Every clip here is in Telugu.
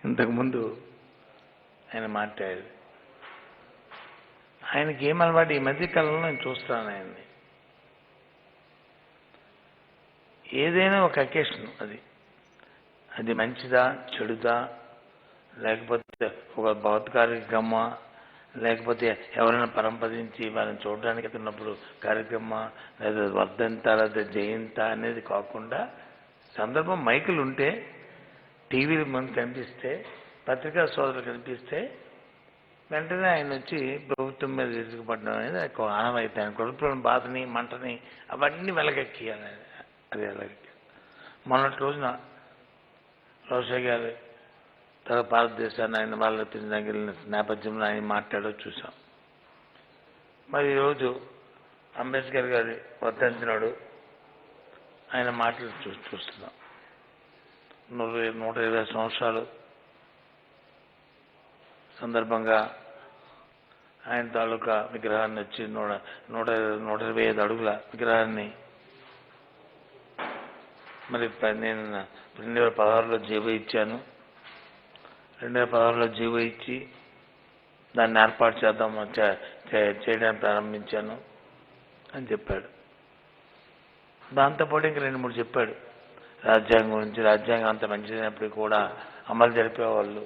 ఇంతకుముందు ఆయన మాట్లాడారు. ఆయనకి ఏం అలవాటు, ఈ మధ్య కాలంలో నేను చూస్తాను ఆయన్ని, ఏదైనా ఒక అకేషన్, అది మంచిదా చెడుదా, లేకపోతే ఒక భౌతిక కార్యక్రమమా, లేకపోతే ఎవరైనా పరంపదించి వాళ్ళని చూడడానికి తిన్నప్పుడు కార్యక్రమమా, లేదా వర్ధంత లేదా జయంత అనేది కాకుండా సందర్భం మైకులు ఉంటే, టీవీలు మనకు కనిపిస్తే, పత్రికా సోదరులు కనిపిస్తే వెంటనే ఆయన వచ్చి ప్రభుత్వం మీద విరుచుకుపడడం అనేది ఆనవాయితీ. ఆయన కడుపులోని బాధని మంటని అవన్నీ వెలగెక్కియాలి. అది వెలగెక్కి మొన్నటి రోజున రోషయ్య గారు తర్వాత భారతదేశాన్ని ఆయన వాళ్ళ తిరిగిన నేపథ్యంలో ఆయన మాట్లాడో చూసాం. మరి ఈరోజు అంబేద్కర్ గారి వర్ధంతినాడు ఆయన మాటలు చూస్తున్నాం. 120 సంవత్సరాలు సందర్భంగా ఆయన తాలూకా విగ్రహాన్ని వచ్చి 125 అడుగుల విగ్రహాన్ని మరి నేను 2016లో జీవో ఇచ్చాను. 2016లో జీవో ఇచ్చి దాన్ని ఏర్పాటు చేయడానికి ప్రారంభించాను అని చెప్పాడు. దాంతోపాటు ఇంక 2-3 చెప్పాడు రాజ్యాంగం గురించి. రాజ్యాంగం అంత మంచిదైనప్పటికీ కూడా అమలు జరిపేవాళ్ళు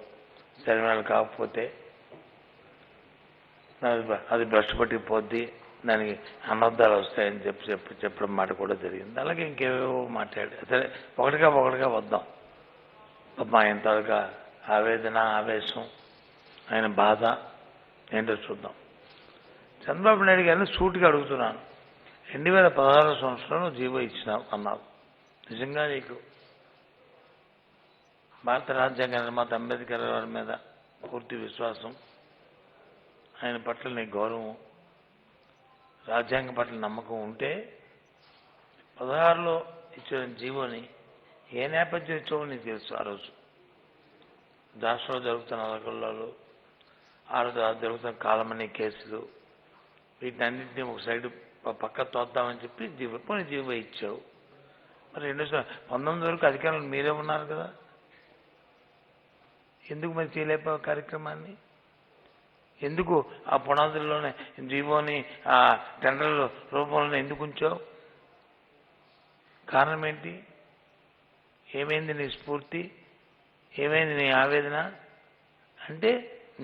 సరైన కాకపోతే అది భ్రష్టు పట్టిపోద్ది, దానికి అనర్థాలు వస్తాయని చెప్పడం మాట కూడా జరిగింది. అలాగే ఇంకేవో మాట్లాడాడు. సరే ఒకటిగా వద్దాం. ఆయన తాలూకా ఆవేదన, ఆవేశం, ఆయన బాధ ఏంటో చూద్దాం. చంద్రబాబు నాయుడు గారిని సూటిగా అడుగుతున్నాను, 2016 సంవత్సరంలో జీవో ఇచ్చినావు అన్నావు. నిజంగా నీకు భారత రాజ్యాంగ నిర్మాత అంబేద్కర్ గారి మీద పూర్తి విశ్వాసం, ఆయన పట్ల నీ గౌరవం, రాజ్యాంగం పట్ల నమ్మకం ఉంటే 16లో ఇచ్చిన జీవోని ఏ నేపథ్యం ఇచ్చావో నీకు తెలుసు. ఆ రోజు రాష్ట్రంలో జరుగుతున్న అలకల్లాలు, ఆ రోజు జరుగుతున్న కాలమనీ కేసులు, వీటన్నింటినీ ఒక సైడు పక్క తోద్దామని చెప్పి జీవో ఇచ్చావు. మరి 2019 వరకు అధికారులు మీరే ఉన్నారు కదా, ఎందుకు మరి చేయలేకపోయావు కార్యక్రమాన్ని? ఎందుకు ఆ పునాదుల్లోనే జీవోని ఆ టెండర్ల రూపంలో ఎందుకు ఉంచావు? కారణం ఏంటి? ఏమైంది నీ స్ఫూర్తి? ఏమైంది నీ ఆవేదన? అంటే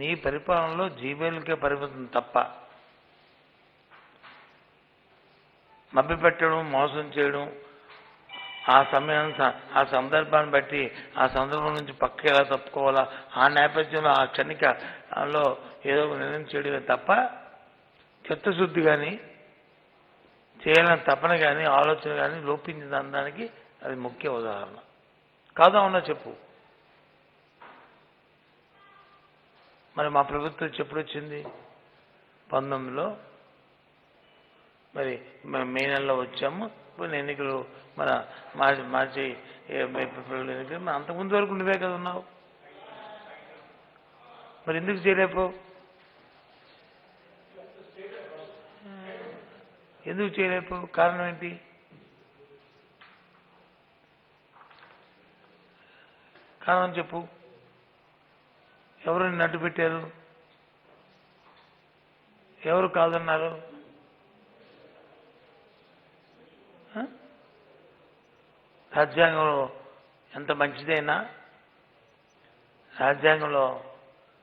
నీ పరిపాలనలో జీవోలకే పరిమితం తప్ప మభ్యపెట్టడం, మోసం చేయడం, ఆ సందర్భాన్ని బట్టి ఆ సందర్భం నుంచి పక్క ఎలా తప్పుకోవాలా, ఆ నేపథ్యంలో ఆ క్షణికలో ఏదో ఒక నిర్ణయం చేయడమే తప్ప చిత్తశుద్ధి కానీ చేయాలని తపన కానీ ఆలోచన కానీ లోపించిన దానికి అది ముఖ్య ఉదాహరణ. కాదా ఉన్నా చెప్పు. మరి మా ప్రభుత్వం ఎప్పుడు వచ్చింది? 19లో మరి మే నెలలో వచ్చాము. ఇప్పుడు ఎన్నికలు మన మార్చి ఏప్రిల్ ఎన్నికలు మరి అంతకుముందు వరకు నువ్వే కదా ఉన్నావు. మరి ఎందుకు చేయలేకపో? ఎందుకు చేయలేకపో? కారణం ఏంటి? కారణం చెప్పు. ఎవరు నిన్ను అడ్డు పెట్టారు? ఎవరు కాదన్నారు? రాజ్యాంగంలో ఎంత మంచిదైనా రాజ్యాంగంలో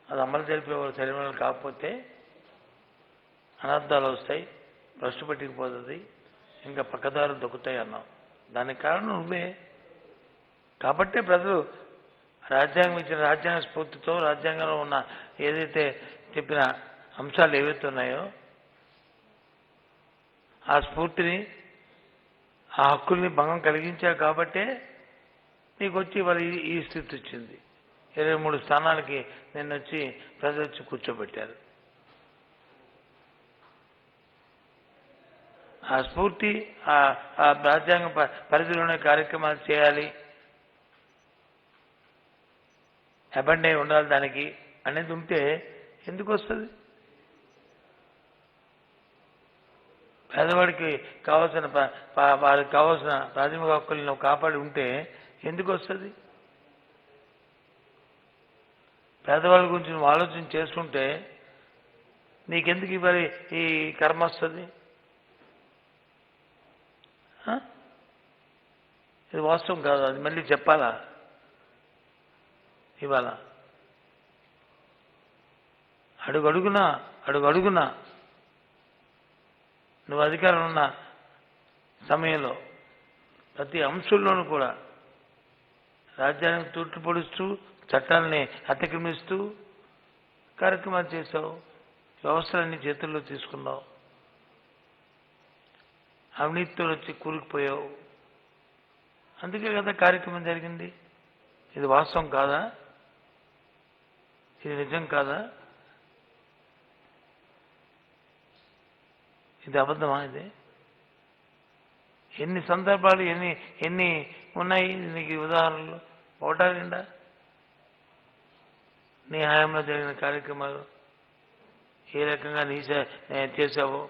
అది అమలు జరిపేవాళ్ళు సరైన కాకపోతే అనర్థాలు వస్తాయి, భ్రష్టు పట్టుకుపోతుంది, ఇంకా పక్కదారులు దొక్కుతాయి అన్నావు. దానికి కారణం నువ్వే. కాబట్టే ప్రజలు రాజ్యాంగం ఇచ్చిన రాజ్యాంగ స్ఫూర్తితో రాజ్యాంగంలో ఉన్న ఏదైతే చెప్పిన అంశాలు ఏవైతే ఉన్నాయో ఆ స్ఫూర్తిని, ఆ హక్కుల్ని భంగం కలిగించారు. కాబట్టే నీకు వచ్చి వాళ్ళు ఈ స్థితి వచ్చింది. 23 స్థానాలకి నిన్న వచ్చి ప్రజలు వచ్చి కూర్చోబెట్టారు. ఆ స్ఫూర్తి, ఆ రాజ్యాంగ పరిధిలోనే కార్యక్రమాలు చేయాలి, అబండ్ అయి ఉండాలి దానికి అనేది ఉంటే ఎందుకు వస్తుంది? పేదవాడికి కావాల్సిన వారికి కావాల్సిన ప్రాథమిక హక్కులను కాపాడి ఉంటే ఎందుకు వస్తుంది? పేదవాళ్ళ గురించి నువ్వు ఆలోచన చేసుకుంటే నీకెందుకు ఇవ్వాలి ఈ కర్మ వస్తుంది? ఇది వాస్తవం కాదు, అది మళ్ళీ చెప్పాలా ఇవాళ? అడుగడుగునా నువ్వు అధికారం ఉన్న సమయంలో ప్రతి అంశంలోనూ కూడా రాజ్యానికి తూట్లు పొడుస్తూ చట్టాలని అతిక్రమిస్తూ కార్యక్రమాలు చేశావు, వ్యవస్థలన్నీ చేతుల్లో తీసుకున్నావు, అవినీతితో వచ్చి కూరుకుపోయావు. అందుకే కదా కార్యక్రమం జరిగింది. ఇది వాస్తవం కాదా? ఇది నిజం కాదా? ఇది అబద్ధమా? ఇది ఎన్ని సందర్భాలు ఎన్ని ఉన్నాయి నీకు ఉదాహరణలు? ఒకటా రెండా? నీ హయాంలో జరిగిన కార్యక్రమాలు ఏ రకంగా చేసావో?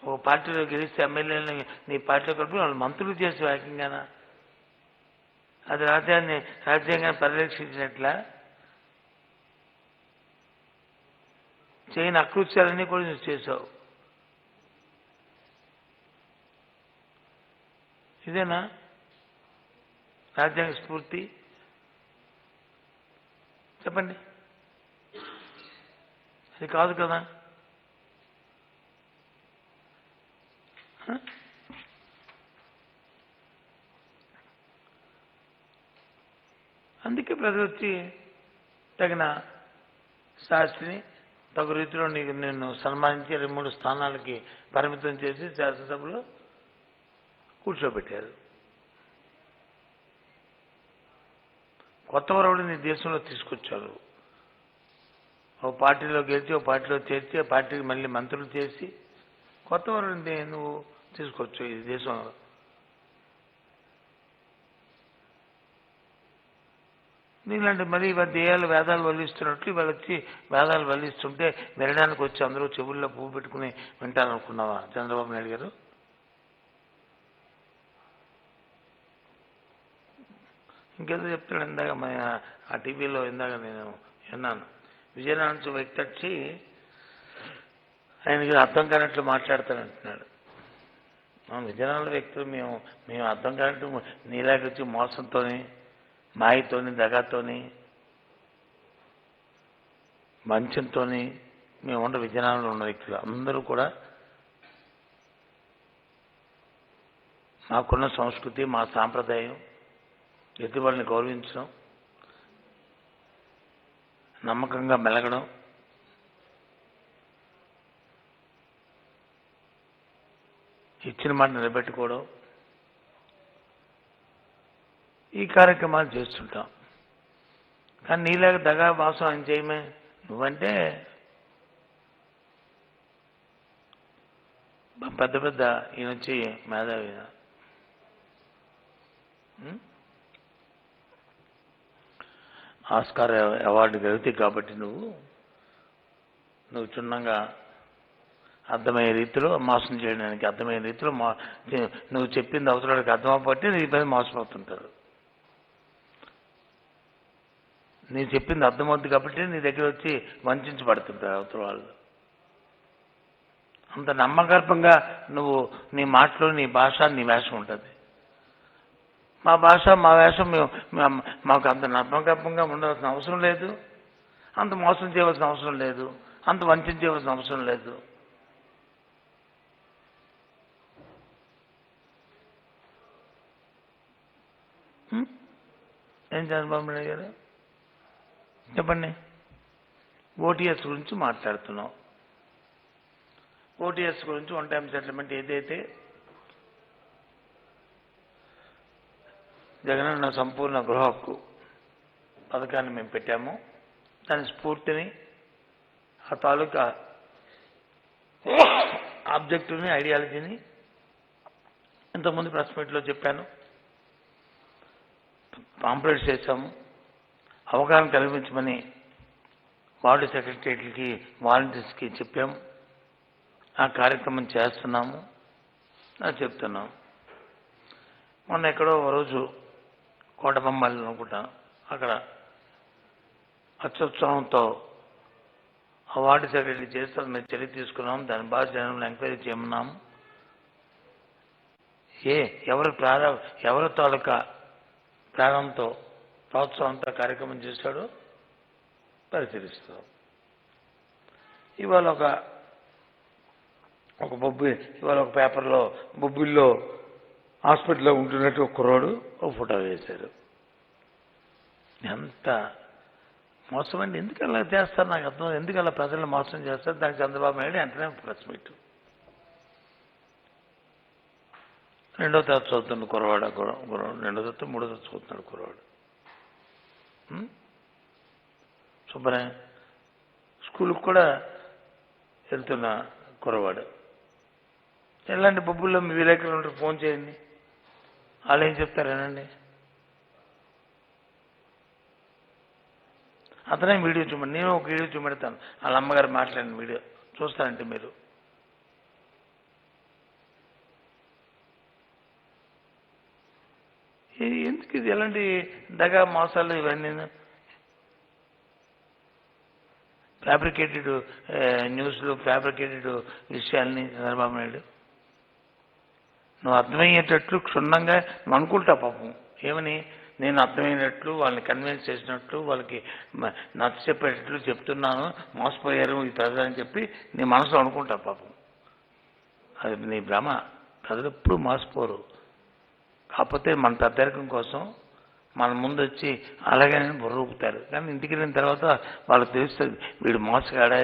ఓ పార్టీలో గెలిస్తే ఎమ్మెల్యేలని నీ పార్టీలో కలిపి వాళ్ళు మంత్రులు చేసి ఏకంగానా? అది రాజ్యాంగాన్ని పరిరక్షించినట్ల చేయని అకృత్యాలన్నీ కూడా నువ్వు చేసావు. ఇదేనా రాజ్యాంగ స్ఫూర్తి? చెప్పండి. అది కాదు కదా. అందుకే ప్రజలు వచ్చి తగిన శాస్త్రిని తగు రీతిలో నిన్ను సన్మానించి 2-3 స్థానాలకి పరిమితం చేసి శాసనసభలో కూర్చోబెట్టారు. కొత్త వరవడు నీ దేశంలో తీసుకొచ్చారు. ఓ పార్టీలో గెలిచి ఓ పార్టీలో చేర్చి ఆ పార్టీకి మళ్ళీ మంత్రులు చేసి కొత్త వరవడిని నువ్వు తీసుకొచ్చు ఈ దేశంలో. నీలాంటి మరీ దేయాలు వేదాలు వల్లిస్తున్నట్లు ఇవాళ వచ్చి వేదాలు వల్లిస్తుంటే వినడానికి వచ్చి అందరూ చెవుల్లో పువ్వు పెట్టుకుని వింటారనుకున్నావా చంద్రబాబు నాయుడు గారు? ఇంకేదో చెప్తాడు. ఇందాక ఆ టీవీలో ఇందాక నేను విన్నాను. విజయనారాయణ వ్యక్తి వచ్చి ఆయనకి అర్థం కానట్లు మాట్లాడతానంటున్నాడు. విజయనారాయణ వ్యక్తులు మేము అర్థం కానట్టు నీలాగ వచ్చి మోసంతోని మాయతోని దగాతోని మంచంతోని మేము ఉన్న విజయనగరంలో ఉన్న వ్యక్తులు అందరూ కూడా మాకున్న సంస్కృతి మా సాంప్రదాయం ఎదుటివాళ్ళని గౌరవించడం, నమ్మకంగా మెలగడం, ఇచ్చిన మాట నిలబెట్టుకోవడం, ఈ కార్యక్రమాలు చేస్తుంటాం. కానీ నీలాగా దగా వాసం ఆయన చేయమే. నువ్వంటే పెద్ద ఈయన వచ్చి మేధావి ఆస్కార్ అవార్డు గెలితే కాబట్టి నువ్వు క్షుణ్ణంగా అర్థమయ్యే రీతిలో మోసం చేయడానికి అర్థమయ్యే రీతిలో నువ్వు చెప్పింది అవసరానికి అర్థమైపోతే నీ పని మోసపోతుంటారు. నేను చెప్పింది అర్థమవుతుంది కాబట్టి నీ దగ్గర వచ్చి వంచబడుతుంటారు అవతల వాళ్ళు. అంత నమ్మకర్పంగా నువ్వు నీ మాటలో నీ భాష నీ వేషం ఉంటుంది. మా భాష మా వేషం మాకు అంత నమ్మకర్పంగా ఉండవలసిన అవసరం లేదు, అంత మోసం చేయవలసిన అవసరం లేదు, అంత వంచవలసిన అవసరం లేదు. ఏం చంద్రబాబు నాయుడు గారు చెప్పండి. ఓటీఎస్ గురించి మాట్లాడుతున్నాం. ఓటీఎస్ గురించి వన్ టైం సెటిల్మెంట్ ఏదైతే జగనన్న సంపూర్ణ గృహ హక్కు పథకాన్ని మేము పెట్టామో దాని స్ఫూర్తిని ఆ తాలూకా ఆబ్జెక్టివ్ని ఐడియాలజీని ఇంతకుముందు ప్రెస్ మీట్లో చెప్పాను. పాంప్లెట్స్ చేశాము. అవగాహన కల్పించమని వార్డు సెక్రటరీలకి వాలంటీర్స్కి చెప్పాము. ఆ కార్యక్రమం చేస్తున్నాము, అది చెప్తున్నాం. మొన్న ఎక్కడో రోజు కోటబొమ్మలు అనుకుంటా అక్కడ అత్యుత్సాహంతో అవార్డు సెక్రటరీ చేస్తే మేము చర్య తీసుకున్నాం, దాని బాధ జనంలో ఎంక్వైరీ చేయమన్నాము. ఎవరి తాలూకా ప్రారంభంతో ప్రోత్సాహంతో కార్యక్రమం చేశాడో పరిశీలిస్తాం. ఇవాళ ఒక పేపర్లో బొబ్బిల్లో హాస్పిటల్లో ఉంటున్నట్టు ఒక కుర్రాడు ఒక ఫోటో వేశారు. ఎంత మోసం అండి! ఎందుకు అలా చేస్తారు నాకు అర్థం. ఎందుకు అలా ప్రజలను మోసం చేస్తారు? దానికి చంద్రబాబు నాయుడు వెంటనే ప్రెస్ మీట్. రెండో తరగతి చదువుతున్న కుర్రవాడు, రెండో తరగతి మూడో తరగతి చదువుతున్నాడు కుర్రవాడు. శుభ్రం స్కూల్కి కూడా వెళ్తున్న కుర్రవాడు. ఎలాంటి బొబ్బుల్లో మీ విలేకరులు ఉంటే ఫోన్ చేయండి, వాళ్ళు ఏం చెప్తారేనండి. అతనే వీడియో చూడండి, నేను ఒక వీడియో చూపెడతాను, వాళ్ళ అమ్మగారు మాట్లాడిన వీడియో చూస్తానంటే మీరు. ఎందుకు ఇది ఎలాంటి దగా మోసాలు ఇవన్నీ? ఫ్యాబ్రికేటెడ్ న్యూస్లు, ఫ్యాబ్రికేటెడ్ విషయాల్ని చంద్రబాబు నాయుడు నువ్వు అర్థమయ్యేటట్లు క్షుణ్ణంగా నువ్వు అనుకుంటా పాపం. ఏమని? నేను అర్థమైనట్లు, వాళ్ళని కన్విన్స్ చేసినట్లు, వాళ్ళకి నచ్చ చెప్పేటట్లు చెప్తున్నాను, మోసపోయారు ఈ ప్రజలు అని చెప్పి నీ మనసులో అనుకుంటా పాపం. అది నీ భ్రమ. ప్రజలు ఎప్పుడు మోసపోరు. కాకపోతే మన పెద్దరికం కోసం మన ముందు వచ్చి అలాగే బుర్రూపుతారు. కానీ ఇంటికి వెళ్ళిన తర్వాత వాళ్ళకి తెలుస్తుంది వీడు మోసగాడా,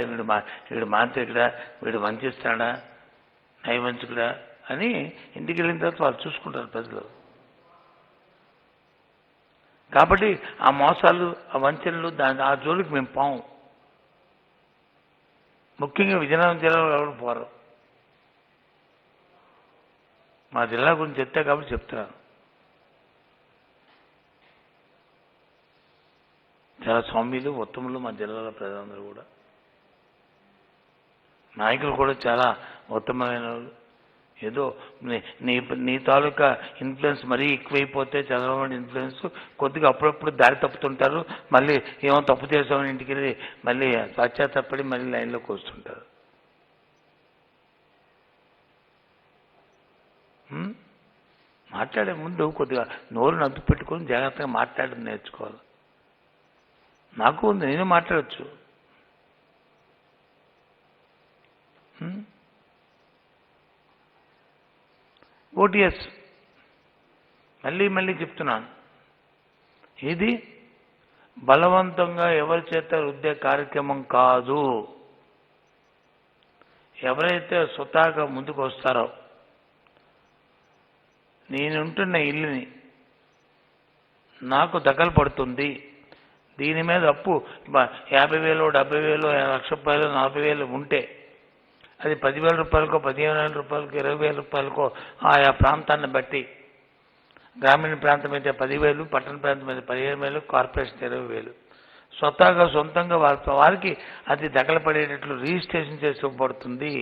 వీడు మాంత్రికుడా, వీడు వంచిస్తాడా, నైవంచికుడా అని. ఇంటికి వెళ్ళిన తర్వాత వాళ్ళు చూసుకుంటారు ప్రజలు. కాబట్టి ఆ మోసాలు, ఆ వంచనలు, ఆ జోలికి మేము పోము. ముఖ్యంగా విజయనగరం జిల్లాలో ఎవరు పోరు. మా జిల్లా గురించి చెప్తే కాబట్టి చెప్తున్నాను. చాలా సౌమ్యులు, ఉత్తములు మా జిల్లాలో ప్రజలందరూ కూడా. నాయకులు కూడా చాలా ఉత్తమమైన వాళ్ళు. ఏదో నీ తాలూకా ఇన్ఫ్లుయెన్స్ మరీ ఎక్కువైపోతే చంద్రబాబు ఇన్ఫ్లుయెన్స్ కొద్దిగా అప్పుడప్పుడు దారి తప్పుతుంటారు. మళ్ళీ ఏమో తప్పు చేసామని ఇంటికి వెళ్ళి మళ్ళీ పశ్చాత్తపడి మళ్ళీ లైన్లోకి వస్తుంటారు. మాట్లాడే ముందు కొద్దిగా నోరు నద్దు పెట్టుకొని జాగ్రత్తగా మాట్లాడడం నేర్చుకోవాలి. నాకు ఉంది, నేను మాట్లాడచ్చు. ఓటీఎస్ మళ్ళీ చెప్తున్నాను, ఇది బలవంతంగా ఎవరి చేత రుద్దే కార్యక్రమం కాదు. ఎవరైతే స్వతహాగా ముందుకు వస్తారో, నేనుంటున్న ఇల్లుని నాకు దఖలు పడుతుంది, దీని మీద అప్పు 50,000, 70,000, ₹1,00,000, 40,000 ఉంటే అది 10,000 రూపాయలకో, 15,000 రూపాయలకో, 20,000 రూపాయలకో ఆయా ప్రాంతాన్ని బట్టి, గ్రామీణ ప్రాంతం అయితే 10,000, పట్టణ ప్రాంతం అయితే 15,000, కార్పొరేషన్ 20,000 స్వతహాగా సొంతంగా వారికి అది దఖలపడేటట్లు రిజిస్ట్రేషన్ చేసి ఇవ్వబడుతుంది.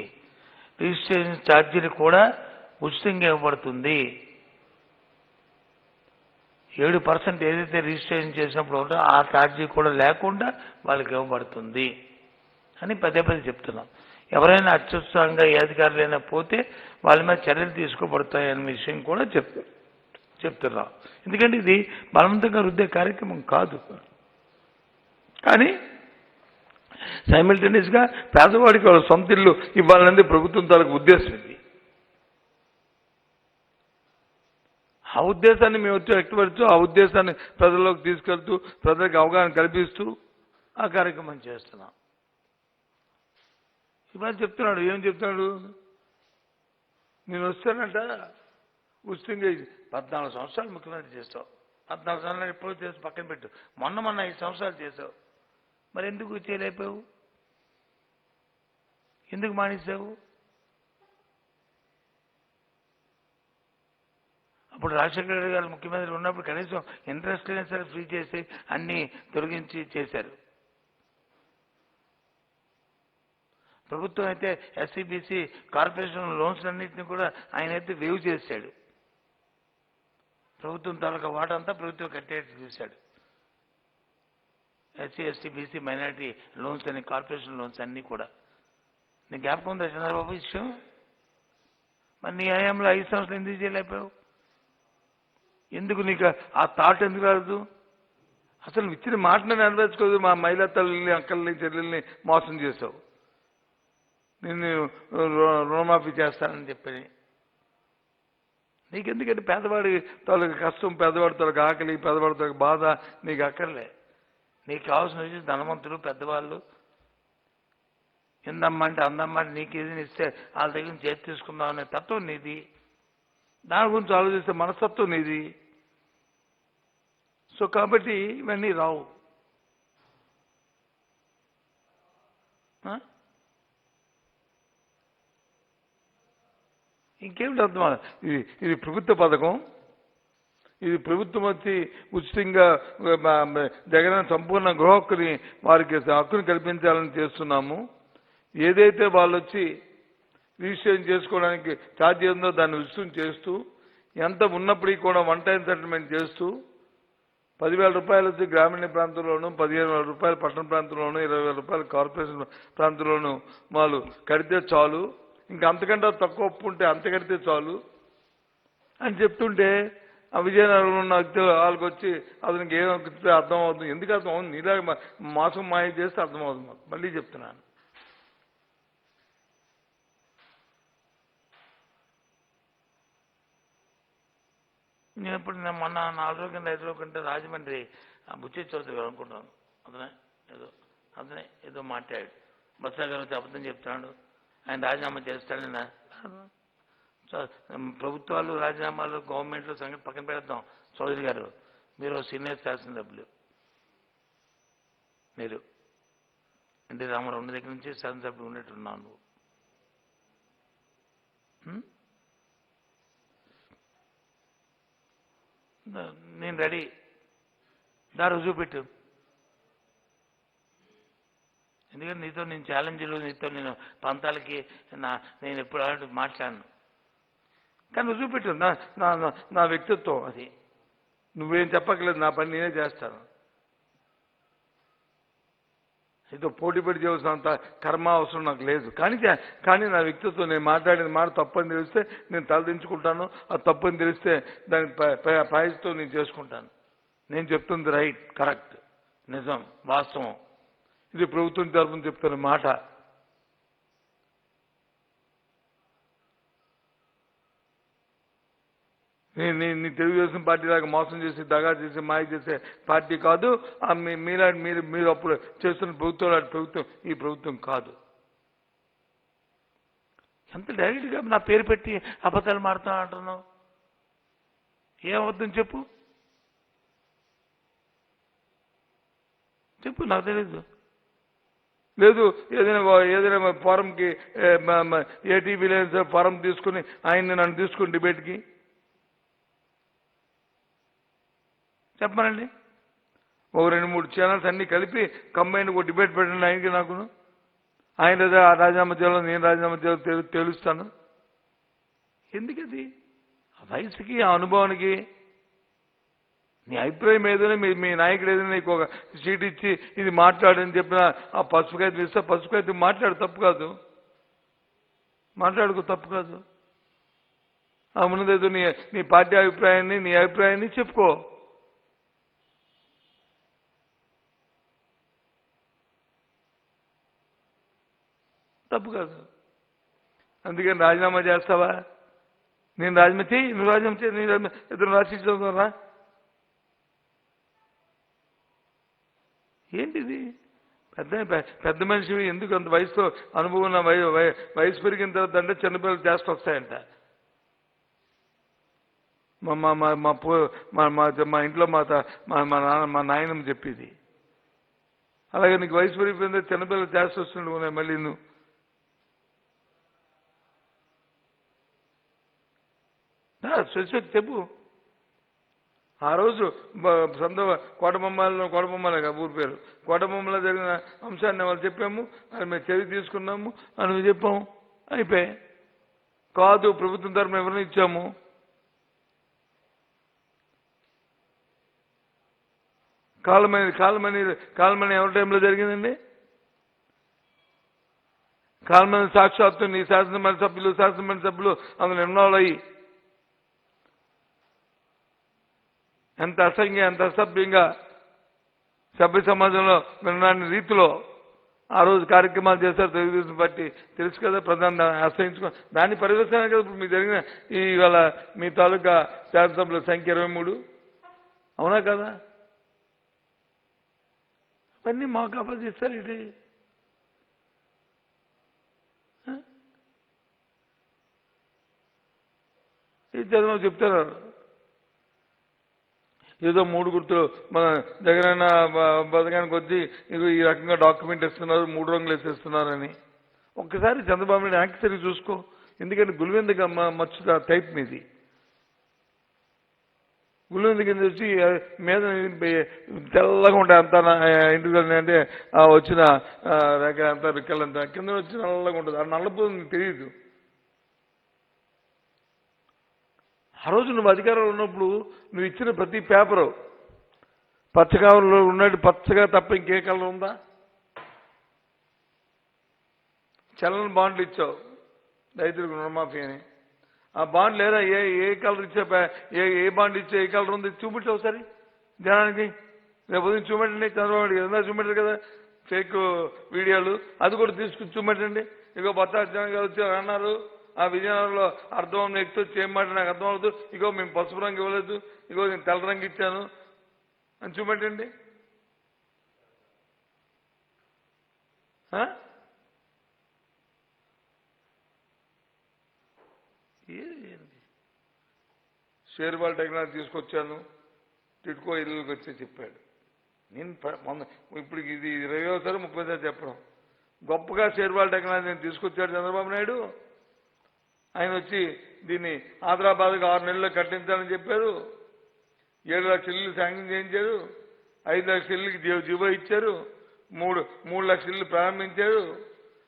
రిజిస్ట్రేషన్ ఛార్జీలు కూడా ఉచితంగా ఇవ్వబడుతుంది. 7% ఏదైతే రిజిస్ట్రేషన్ చేసినప్పుడు ఉందో ఆ ఛార్జీ కూడా లేకుండా వాళ్ళకి ఇవ్వబడుతుంది అని పదే చెప్తున్నాం. ఎవరైనా అత్యుత్సాహంగా ఏ అధికారులైనా పోతే వాళ్ళ మీద చర్యలు తీసుకోబడతాయనే విషయం కూడా చెప్తున్నాం. ఎందుకంటే ఇది బలవంతంగా రుద్దే కార్యక్రమం కాదు. కానీ సైమిల్టేనియస్గా పేదవాడికి వాళ్ళ సొంత ఇల్లు ఇవ్వాలనేది ప్రభుత్వం తాలూకు ఉద్దేశం. ఇది ఆ ఉద్దేశాన్ని మేము వచ్చి వ్యక్తపరుస్తూ, ఆ ఉద్దేశాన్ని ప్రజల్లోకి తీసుకెళ్తూ, ప్రజలకు అవగాహన కల్పిస్తూ ఆ కార్యక్రమం చేస్తున్నాం. ఇవాళ చెప్తున్నాడు, ఏం చెప్తున్నాడు? నేను వస్తానంట ఉచితంగా 14 సంవత్సరాలు ముఖ్యమంత్రి చేస్తావు. 14 సంవత్సరాలు ఎప్పుడో చేసి పక్కన పెట్టు. మొన్న 5 సంవత్సరాలు చేసావు. మరి ఎందుకు చేయలేకపోయావు? ఎందుకు మానేసావు? అప్పుడు రాజశేఖర గారు ముఖ్యమంత్రి ఉన్నప్పుడు కనీసం ఇంట్రెస్ట్ అయినా సరే ఫ్రీ చేసి అన్నీ తొలగించి చేశారు. ప్రభుత్వం అయితే ఎస్సీబీసీ కార్పొరేషన్ లోన్స్ అన్నింటినీ కూడా ఆయన అయితే వేవ్ చేశాడు. ప్రభుత్వం తాలూకా వాటంతా ప్రభుత్వం కట్టేట్టు చూశాడు. SC ST BC minority loans అని కార్పొరేషన్ లోన్స్ అన్నీ కూడా నీకు జ్ఞాపకం ఉందా చంద్రబాబు విషయం? మరి నీ హయాంలో 5 సంవత్సరాలు ఎందుకు చేయలేకపోయావు? ఎందుకు నీకు ఆ థాట్ ఎందుకు రాదు? అసలు ఇచ్చిన మాటను నెరవేర్చుకోదు. మా మహిళా తల్లిని అక్కల్ని చెల్లెల్ని మోసం చేసావు. నిన్ను రుణమాఫీ చేస్తానని చెప్పని నీకెందుకంటే పేదవాడి తొలగ కష్టం, పేదవాడి తొలగ ఆకలి, పేదవాడి తొలగ బాధ నీకు అక్కర్లే. నీకు కావాల్సిన విషయం ధనవంతులు పెద్దవాళ్ళు ఇందమ్మంటే అందమ్మంటే నీకు ఏది ఇస్తే వాళ్ళ దగ్గర నుంచి చేతి తీసుకుందాం అనే తత్వం నీది. దాని గురించి ఆలోచిస్తే మనస్తత్వం నీది. సో కాబట్టి ఇవన్నీ రావు. ఇంకేమిటి అర్థం? ఇది ప్రభుత్వ పథకం. ఇది ప్రభుత్వం వచ్చి ఉచితంగా జగన్ సంపూర్ణ గృహ హక్కుని వారికి హక్కుని కల్పించాలని చేస్తున్నాము. ఏదైతే వాళ్ళు వచ్చి రిజిస్ట్రేషన్ చేసుకోవడానికి ఛార్జ్ ఉందో దాన్ని ఉచితం చేస్తూ, ఎంత ఉన్నప్పటికీ కూడా వన్ టైం సెటిల్మెంట్ చేస్తూ 10,000 రూపాయలు వచ్చి గ్రామీణ ప్రాంతంలోనూ, 15,000 రూపాయలు పట్టణ ప్రాంతంలోనూ, 20,000 రూపాయలు కార్పొరేషన్ ప్రాంతంలోనూ వాళ్ళు కడితే చాలు, ఇంకా అంతకంటే తక్కువ ఒప్పు ఉంటే అంత కడితే చాలు అని చెప్తుంటే ఆ విజయనగరంలో ఉన్న వాళ్ళకి వచ్చి అతనికి ఏమవుతుందో అర్థం అవుతుంది. ఎందుకు అర్థం అవుతుంది? నీలాగా మాసం మాయ చేస్తే అర్థం అవుతుంది మాకు. మళ్ళీ చెప్తున్నాను, నేను ఇప్పుడు మొన్న 4 రోజుల కింద 5 రోజుల కింద రాజమండ్రి బుచ్చి చౌదరి అనుకుంటున్నాను, అతనే ఏదో మాట్లాడాడు. బస్సా గారు వచ్చి అబద్ధం చెప్తున్నాడు, ఆయన రాజీనామా చేస్తాడని. ప్రభుత్వాలు రాజీనామాలు గవర్నమెంట్లో సంగతి పక్కన పెడతాం. చౌదరి గారు మీరు సీనియర్ శాసనసభ్యులు, మీరు ఎన్టీ రామారావు ఉన్న దగ్గర నుంచి శాసనసభ్యులు ఉన్నట్టున్నాను నువ్వు. నేను రెడీ, దా రుజువు పెట్టు. ఎందుకంటే నీతో నేను ఛాలెంజ్లు, నీతో నేను పంతాలకి నేను ఎప్పుడు అలాంటి మాట్లాడను. కానీ రుజువు పెట్టు నా వ్యక్తిత్వం అది. నువ్వేం చెప్పక్కలేదు, నా పని నేనే చేస్తాను. ఏదో పోటీ పడి చేయాల్సినంత కర్మ అవసరం నాకు లేదు. కానీ నా వ్యక్తిత్వం, నేను మాట్లాడిన మాట తప్పని తెలిస్తే నేను తలదించుకుంటాను. అది తప్పని తెలిస్తే దానికి ప్రాయశ్చిత్తం నేను చేసుకుంటాను. నేను చెప్తుంది రైట్, కరెక్ట్, నిజం, వాస్తవం. ఇది ప్రభుత్వం తరఫున చెప్తున్న మాట. నీ తెలుగుదేశం పార్టీ లాగా మోసం చేసి, దగా చేసి, మాయ చేసే పార్టీ కాదు. మీరు అప్పుడు చేస్తున్న ప్రభుత్వం లాంటి ప్రభుత్వం ఈ ప్రభుత్వం కాదు. ఎంత డైరెక్ట్గా నా పేరు పెట్టి అబద్ధాలు మారుతా అంటున్నావు? ఏం అబద్ధం చెప్పు, నాకు తెలీదు. లేదు ఏదైనా ఫారంకి ఏటీవీ ఫారం తీసుకుని నన్ను తీసుకుని డిబేట్కి చెప్పమనండి. 2-3 ఛానల్స్ అన్ని కలిపి కంబైన్ ఒక డిబేట్ పెట్టండి ఆయనకి నాకును. ఆయన రాజీనామా చేయాలో నేను రాజీనామా చేయాలో తెలుస్తాను. ఎందుకది? ఆ వయసుకి, ఆ అనుభవానికి నీ అభిప్రాయం ఏదైనా మీ నాయకుడు ఏదైనా నీకు ఒక సీట్ ఇచ్చి ఇది మాట్లాడని చెప్పిన ఆ పసుపుకైతే ఇస్తే పసుపుకైతే మాట్లాడు, తప్పు కాదు. మాట్లాడుకో, తప్పు కాదు. ఆ ఉన్నదేదో నీ పార్టీ అభిప్రాయాన్ని, నీ అభిప్రాయాన్ని చెప్పుకో. తప్పు కాదు. అందుకని రాజీనామా చేస్తావా? నేను రాజీనామా చేయి, నువ్వు రాజీనామా చేయి, నేను ఇద్దరు రాసిస్తారా? ఏంటిది? పెద్ద మనిషి ఎందుకు అంత వయసుతో అనుభవం ఉన్న వయసు పెరిగిన తర్వాత అంటే చిన్నపిల్లలు చేస్తూ వస్తాయంట. మా ఇంట్లో మా నాయనమ్మ చెప్పేది. అలాగే నీకు వయసు పెరిగిపోయిందో చిన్నపిల్లలు చేస్తూ వస్తుండే మళ్ళీ నువ్వు. స్పెసిఫిక్ చెప్పు. ఆ రోజు కోటబొమ్మలే ఊరి పేరు, కోటబొమ్మలో జరిగిన అంశాన్ని వాళ్ళు చెప్పాము, అది మేము చర్య తీసుకున్నాము అని చెప్పాము, అయిపోయి. కాదు ప్రభుత్వం తరఫున ఎవరిని ఇచ్చాము. కాలమని ఎవరి టైంలో జరిగిందండి? కాలమని సాక్షాత్తు నీ శాసనమండలి సభ్యులు అందులో ఇన్వాల్వ్ అయ్యి ఎంత అసభ్యంగా సభ్య సమాజంలో వినని రీతిలో ఆ రోజు కార్యక్రమాలు చేశారు తెలుగుదేశం పార్టీ. తెలుసు కదా, ప్రధాని ఆశ్రయించుకో దాని పరివర్తన కదా ఇప్పుడు మీకు జరిగిన ఇవాళ మీ తాలూకా శాసనసభ్యుల సంఖ్య 23. అవునా కదా? అవన్నీ మాకు అప్పగిస్తారు ఇది. ఇది చదువు చెప్తారు ఏదో 3 గుర్తులు మన జగనన్న పథకానికి వచ్చి ఇది ఈ రకంగా డాక్యుమెంట్ ఇస్తున్నారు, 3 రంగులు వేసేస్తున్నారని. ఒక్కసారి చంద్రబాబు నాయుడు యాక్సరీ చూసుకో. ఎందుకంటే గులివెందుగా మచ్చు టైప్ మీది. గులివెందు కింద వచ్చి మీద తెల్లగా ఉంటాయి అంతా ఇంటికి అంటే వచ్చిన రకాల అంతా రిక్కలంతా కింద వచ్చి నల్లగా ఉంటుంది. ఆ నల్లపోతుంది తెలియదు. ఆ రోజు నువ్వు అధికారంలో ఉన్నప్పుడు నువ్వు ఇచ్చిన ప్రతి పేపరు పచ్చ కవర్లో ఉన్నట్టు పచ్చగా తప్ప ఇంకే కలర్ ఉందా? చలన బాండ్లు ఇచ్చావు రైతులకు రుణమాఫీ అని. ఆ బాండ్ లేదా ఏ కలర్ ఇచ్చా ఏ బాండ్ ఇచ్చా ఏ కలర్ ఉంది చూపించావు సరే జనానికి. రేపు ఉదయం చూపెట్టండి. చంద్రబాబు నాయుడు ఏదైనా చూపెట్టారు కదా ఫేక్ వీడియోలు, అది కూడా తీసుకుని చూపెట్టండి. ఇగో బత్తా గారు వచ్చి అన్నారు ఆ విజయనగరంలో అర్థం వ్యక్తి వచ్చి ఏం మాట నాకు అర్థం అవుతుంది. ఇగో మేము పసుపు రంగు ఇవ్వలేదు, ఇగో నేను తెల్ల రంగు ఇచ్చాను అని చూపెట్టండి. షేర్వాల్ టెక్నాలజీ తీసుకొచ్చాను, టిట్కో ఇల్లుకి వచ్చి చెప్పాడు. నేను ఇప్పుడు ఇది 20వ సారి 30వ సారి చెప్పడం. గొప్పగా షేర్వాల్ టెక్నాలజీని తీసుకొచ్చాడు చంద్రబాబు నాయుడు. ఆయన వచ్చి దీన్ని ఆంధ్రాబాద్కు 6 నెలల్లో కట్టించాలని చెప్పారు. 7 లక్షల ఇల్లు శాంక్షన్ చేయించారు. 5 లక్షల ఇల్లుకి జీవో ఇచ్చారు. 3 లక్షల ఇల్లు ప్రారంభించారు.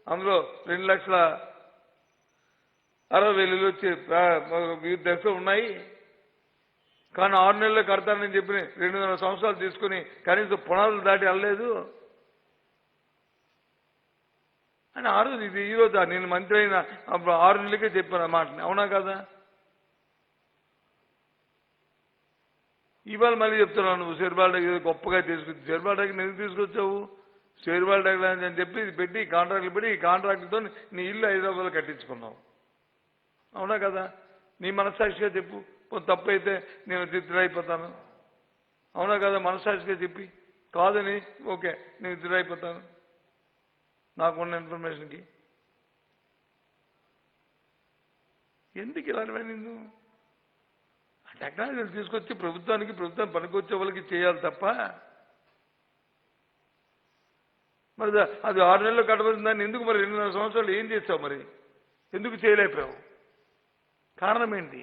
అందులో 2,60,000 ఇల్లు వచ్చి వివిధ దశలు ఉన్నాయి. కానీ 6 నెలల్లో కడతానని చెప్పి 200 సంవత్సరాలు తీసుకుని కనీసం పునాదులు దాటి వెళ్ళలేదు అని ఆ రోజు ఇది ఈ రోజు నేను మంత్రి అయిన 6 నెలలకే చెప్పాను ఆ మాటని. అవునా కదా? ఇవాళ మళ్ళీ చెప్తున్నాను నువ్వు షేర్వాల్ ఏదో గొప్పగా తీసుకొచ్చి షేర్వాల్ టెక్నాలజీ ఎందుకు తీసుకొచ్చావు? షేర్వాల్ టెక్నాలజీ అని చెప్పి ఇది పెట్టి కాంట్రాక్టులు పెట్టి ఈ కాంట్రాక్టులతో నీ ఇల్లు హైదరాబాద్లో కట్టించుకున్నావు. అవునా కదా? నీ మనస్సాక్షిగా చెప్పు. తప్పు అయితే నేను తిరిగిపోతాను. అవునా కదా? మనస్సాక్షిగా చెప్పి కాదని ఓకే నేను తిరిగిపోతాను నాకున్న ఇన్ఫర్మేషన్కి. ఎందుకు ఇలాంటివన్నీ ఆ టెక్నాలజీలు తీసుకొచ్చి ప్రభుత్వం పనికొచ్చే వాళ్ళకి చేయాలి తప్ప మరి అది 6 నెలల్లో కట్టవలసిన దాన్ని ఎందుకు మరి 2.5 సంవత్సరాలు ఏం చేస్తావు? మరి ఎందుకు చేయలేకపోయావు? కారణం ఏంటి?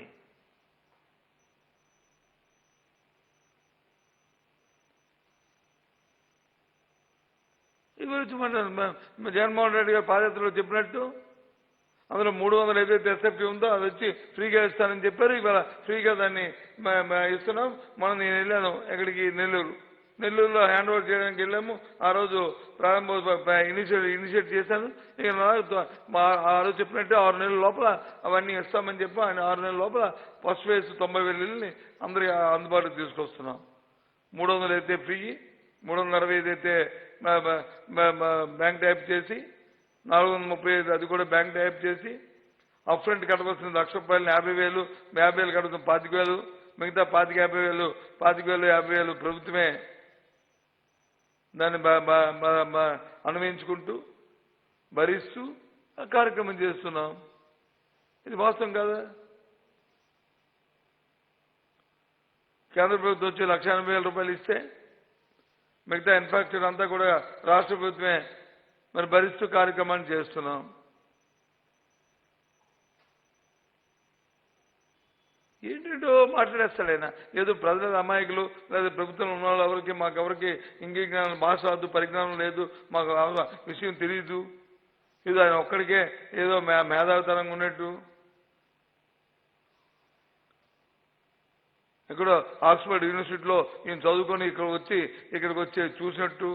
ఇవి వచ్చి జగన్మోహన్ రెడ్డి గారు పాదయాత్రలో చెప్పినట్టు అందులో 300 ఏదైతే ఎస్ఎఫ్టీ ఉందో అది వచ్చి ఫ్రీగా ఇస్తానని చెప్పారు. ఇవాళ ఫ్రీగా దాన్ని ఇస్తున్నాం. మనం నేను వెళ్ళాను ఎక్కడికి నెల్లూరులో హ్యాండ్ ఓవర్ చేయడానికి వెళ్ళాము. ఆ రోజు ఇనిషియేట్ చేశాను. ఇక ఆ రోజు చెప్పినట్టే 6 నెలల లోపల అవన్నీ ఇస్తామని చెప్పి ఆయన 6 నెలల లోపల ఫస్ట్ ఫేజ్ 90,000 ఇళ్ళని అందరికీ అందుబాటులో తీసుకొస్తున్నాం. 300 అయితే ఫ్రీ, 365 అయితే బ్యాంక్ టైప్ చేసి 435 అది కూడా బ్యాంక్ టైప్ చేసి అప్ ఫ్రంట్ కట్టవలసిన ₹1,00,000 50,000 కడుతున్న 25,000 మిగతా 50,000 50,000 ప్రభుత్వమే దాన్ని అనుభవించుకుంటూ భరిస్తూ కార్యక్రమం చేస్తున్నాం. ఇది వాస్తవం కాదా? కేంద్ర ప్రభుత్వం వచ్చి ₹1,80,000 ఇస్తే మిగతా ఇన్ఫ్రాస్ట్రక్చర్ అంతా కూడా రాష్ట్ర ప్రభుత్వమే మరి భరిస్తూ కార్యక్రమాన్ని చేస్తున్నాం. ఏంటంటో మాట్లాడేస్తాడైనా. ఏదో ప్రజల అమాయకులు లేదా ప్రభుత్వంలో ఉన్న వాళ్ళు ఎవరికి మాకెవరికి ఇంగ్లీష్ భాష రాదు, పరిజ్ఞానం లేదు, మాకు విషయం తెలియదు, ఏదో ఆయన ఒక్కడికే ఏదో మేధావితరంగా ఉన్నట్టు ఎక్కడో ఆక్స్ఫర్డ్ యూనివర్సిటీలో ఈయన చదువుకొని ఇక్కడికి వచ్చి చూసినట్టు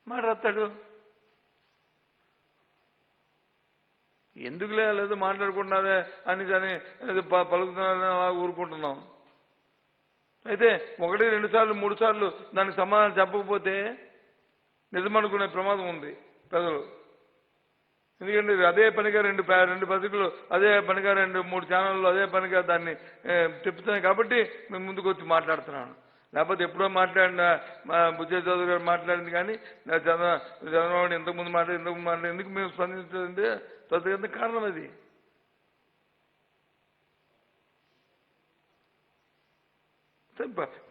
మాట్లాడతాడు. ఎందుకులే లేదు మాట్లాడుకుంటున్నారే అని కానీ పలుకుతున్నారని అలా ఊరుకుంటున్నాం. అయితే 1, 2 సార్లు 3 సార్లు దానికి సమాధానం చెప్పకపోతే నిజమనుకునే ప్రమాదం ఉంది ప్రజలు. ఎందుకంటే అదే పనిగా రెండు పత్రికలు, అదే పనిగా 2-3 ఛానళ్ళు అదే పనిగా దాన్ని చెప్తున్నాయి కాబట్టి మేము ముందుకు వచ్చి మాట్లాడుతున్నాను. లేకపోతే ఎప్పుడో మాట్లాడిన బుజ్జయ్య చౌదరి గారు మాట్లాడింది కానీ చంద్రబాబు ఇంతకుముందు మాట్లాడి ఎందుకు మేము స్పందించాలంటే ప్రతి కారణం అది.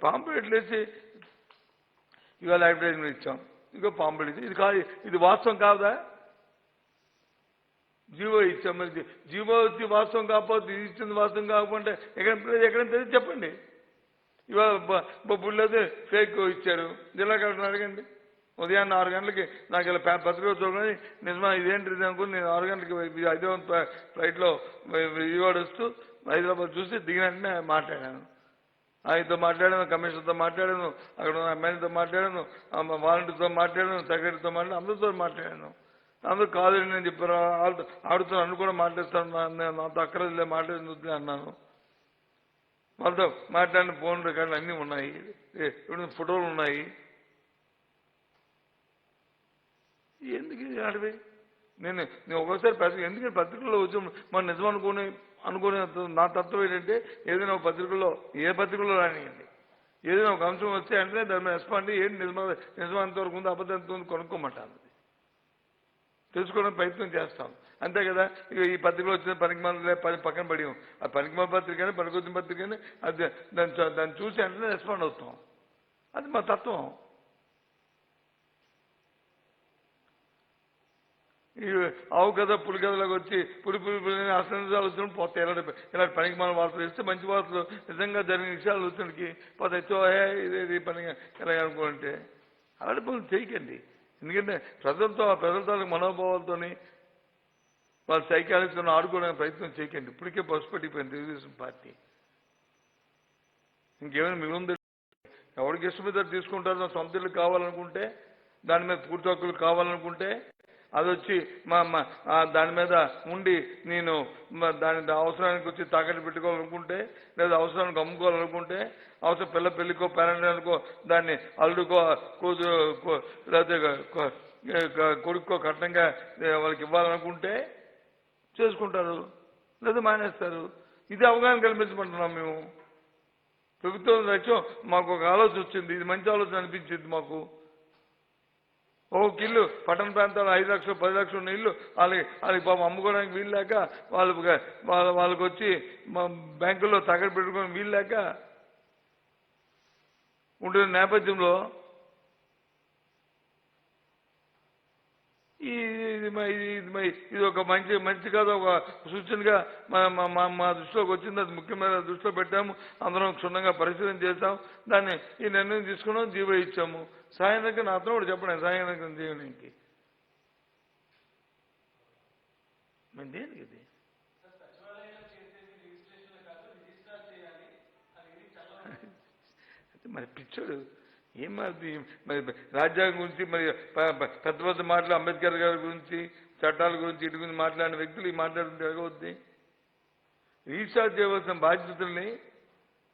పాంప్లెట్లు వేసి ఇవాళ అడ్వర్టైజ్మెంట్ ఇచ్చాం, ఇంకో పాంప్లెట్ ఇది కాదు, ఇది వాస్తవం కాదా? జీవో ఇచ్చాం, మరి జీవో వచ్చి వాస్తవం కాకపోతే ఇది ఇచ్చింది వాస్తవం కాకపోతే ఎక్కడ తెలియదు చెప్పండి. ఇవాళ బొబ్బులేదు ఫేక్ ఇచ్చారు. జిల్లా కలెక్టర్ అడగండి. ఉదయాన్నే 6 గంటలకి నాకు ఇలా పత్రిక చూడగానే నిజమా ఇదేంటిది అనుకుని నేను 6 గంటలకి హైదరాబాద్ ఫ్లైట్లో విజయవాడ వస్తూ హైదరాబాద్ చూసి దిగిన వెంటనే మాట్లాడాను. ఆయనతో మాట్లాడాను, కమిషనర్తో మాట్లాడాను, అక్కడ ఉన్న ఎమ్మెల్యేతో మాట్లాడాను, వాలంటీర్తో మాట్లాడాను, సెక్రటరీతో మాట్లాడాను, అందరితో మాట్లాడాను. అందరూ కాదు నేను చెప్పారు, ఆడుతో నన్ను కూడా మాట్లాడుతాను, నాతో అక్కర్లే మాట్లాడింది అన్నాను. వాళ్ళతో మాట్లాడిన ఫోన్ రికార్డులు అన్నీ ఉన్నాయి, ఫోటోలు ఉన్నాయి. ఎందుకు అడివి నేను ఒక్కోసారి ఎందుకంటే పత్రికల్లో వచ్చి మనం నిజం అనుకునే నా తత్వం ఏంటంటే ఏదైనా ఒక పత్రికల్లో ఏ పత్రికల్లో రానియండి, ఏదైనా ఒక అంశం వస్తే అంటే దాని మీద రెస్పాండ్ ఏంటి నిజమంత వరకు ఉందో అబద్ధం ఎంత ఉంది కొనుక్కోమంటాను, తెలుసుకోవడానికి ప్రయత్నం చేస్తాం. అంతే కదా. ఇక ఈ పత్రికలో వచ్చిన పనికిమాల పక్కన పడి ఆ పనికిమాల పత్రిక కానీ పనికొచ్చిన పత్రిక కానీ అది దాన్ని చూసి అంటే రెస్పాండ్ అవుతాం. అది మా తత్వం. ఈ ఆవు కథ పులి కథలకు వచ్చి పులి అసలు వచ్చినప్పుడు పోతే ఇలాంటి పనికి మనం వార్తలు ఇస్తే మంచి వార్తలు నిజంగా జరిగిన విషయాలు వచ్చినకి పోతే ఇదే పనిగా ఎలాగ అనుకుంటే అలాంటి పనులు చేయకండి. ఎందుకంటే ప్రజలతో మనోభావాలతో వాళ్ళ సైకాలజీతో ఆడుకోవడానికి ప్రయత్నం చేయకండి. ఇప్పటికే బస్సు పట్టిపోయింది తెలుగుదేశం పార్టీ. ఇంకేమైనా మిగులుంది? ఎవరికి ఇష్టం మీద తీసుకుంటారో సొంత ఇల్లు కావాలనుకుంటే, దాని మీద పూర్తి హక్కులు కావాలనుకుంటే అది వచ్చి దాని మీద ఉండి నేను దాని అవసరానికి వచ్చి తాకట్టు పెట్టుకోవాలనుకుంటే, లేదా అవసరానికి అమ్ముకోవాలనుకుంటే, అవసరం పిల్ల పెళ్లికో పేరెంట్కో దాన్ని అల్లుడుకో లేకపోతే కొడుక్కో కట్నంగా వాళ్ళకి ఇవ్వాలనుకుంటే చేసుకుంటారు, లేదా మానేస్తారు. ఇది అవగాహన కల్పించమంటున్నాం మేము. ప్రభుత్వం లక్ష్యం మాకు ఒక ఆలోచన వచ్చింది, ఇది మంచి ఆలోచన అనిపించింది మాకు. ఒక ఇల్లు పట్టణ ప్రాంతాల్లో 5 లక్షలు 10 లక్షలు ఉన్న ఇల్లు వాళ్ళకి పాపం అమ్ముకోవడానికి వీలు లేక వాళ్ళకి వచ్చి బ్యాంకుల్లో తాకట్టు పెట్టుకోవడానికి వీలు లేక ఉంటున్న నేపథ్యంలో ఇది ఒక మంచి కాదు, ఒక సూచనగా మా దృష్టిలోకి వచ్చింది. అది ముఖ్యమైన దృష్టిలో పెట్టాము. అందరం క్షుణ్ణంగా పరిశీలన చేస్తాం. దాన్ని ఈ నిర్ణయం తీసుకున్నాం, జీవో ఇచ్చాము. సాయంత్రం నా అతను కూడా చెప్పండి, సాయంత్రం జీవనానికి దేనికి ఇది మరి పిచ్చోడు ఏం మరి రాజ్యాంగం గురించి మరి పెద్ద పెద్ద మాటలు అంబేద్కర్ గారి గురించి చట్టాల గురించి ఇటు గురించి మాట్లాడిన వ్యక్తులు ఈ మాట్లాడుతుంటే ఎగవద్ది. రీఛార్జ్ చేయవలసిన బాధ్యతల్ని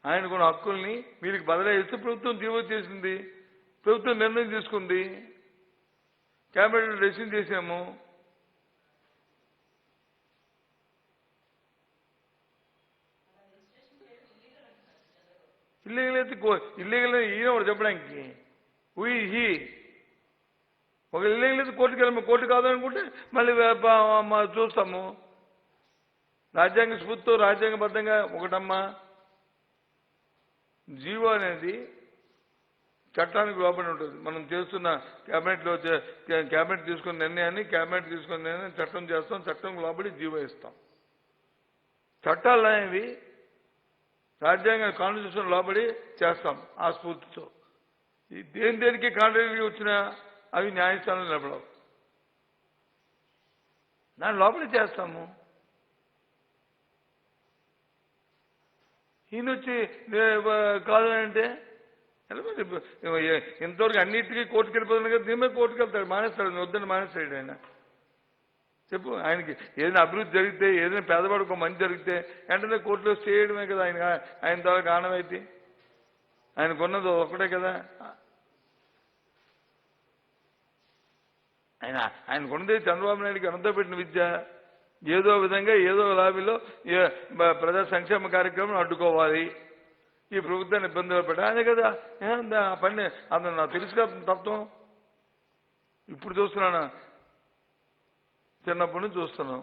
ఆయనకున్న హక్కుల్ని వీరికి బదలాయిస్తూ ప్రభుత్వం జీవో చేసింది, ప్రభుత్వం నిర్ణయం తీసుకుంది, క్యాబినెట్ డెసిషన్ చేశాము. ఇల్లీగల్ ఈయన ఒకటి చెప్పడానికి ఒక ఇల్లీగల్ అయితే కోర్టుకి వెళ్ళాము. కోర్టు కాదనుకుంటే మళ్ళీ చూస్తాము. రాజ్యాంగ స్ఫూర్తితో రాజ్యాంగబద్ధంగా ఒకటమ్మా, జీవో అనేది చట్టానికి లోపడి ఉంటుంది. మనం చేస్తున్న క్యాబినెట్ తీసుకున్న నిర్ణయాన్ని చట్టం చేస్తాం, చట్టం లోపడి జీవో ఇస్తాం. చట్టాలు అనేవి రాజ్యాంగ కాన్స్టిట్యూషన్ లోబడి చేస్తాం ఆ స్ఫూర్తితో. దేనికి కాంట్రాక్టరీ వచ్చినా అవి న్యాయస్థానంలో నిలబడవు, దాని లోపలి చేస్తాము. ఈయన వచ్చి కాదు అంటే ఇంతవరకు అన్నిటికీ కోర్టుకు వెళ్ళిపోతుంది కదా, దీని మీద కోర్టుకు వెళ్తాడు, మానేస్తాడు, వద్దని మానేస్తాడు ఆయన. చెప్పు, ఆయనకి ఏదైనా అభివృద్ధి జరిగితే, ఏదైనా పేదవాడికి ఒక మంచి జరిగితే వెంటనే కోర్టులో స్టే చేయడమే కదా ఆయన ద్వారా ఆనవాయితీ. ఆయనకున్నది ఒకటే కదా. ఆయనకున్నది చంద్రబాబు నాయుడికి అనంతపెట్టిన విద్య. ఏదో విధంగా ఏదో లాబీలో ప్రజా సంక్షేమ కార్యక్రమం అడ్డుకోవాలి, ఈ ప్రభుత్వాన్ని ఇబ్బందులు పెట్టాలి, అదే కదా ఆ పని. అతను నాకు తెలుసు కదా తత్వం. ఇప్పుడు చూస్తున్నాను, చిన్నప్పటి నుంచి చూస్తున్నాం.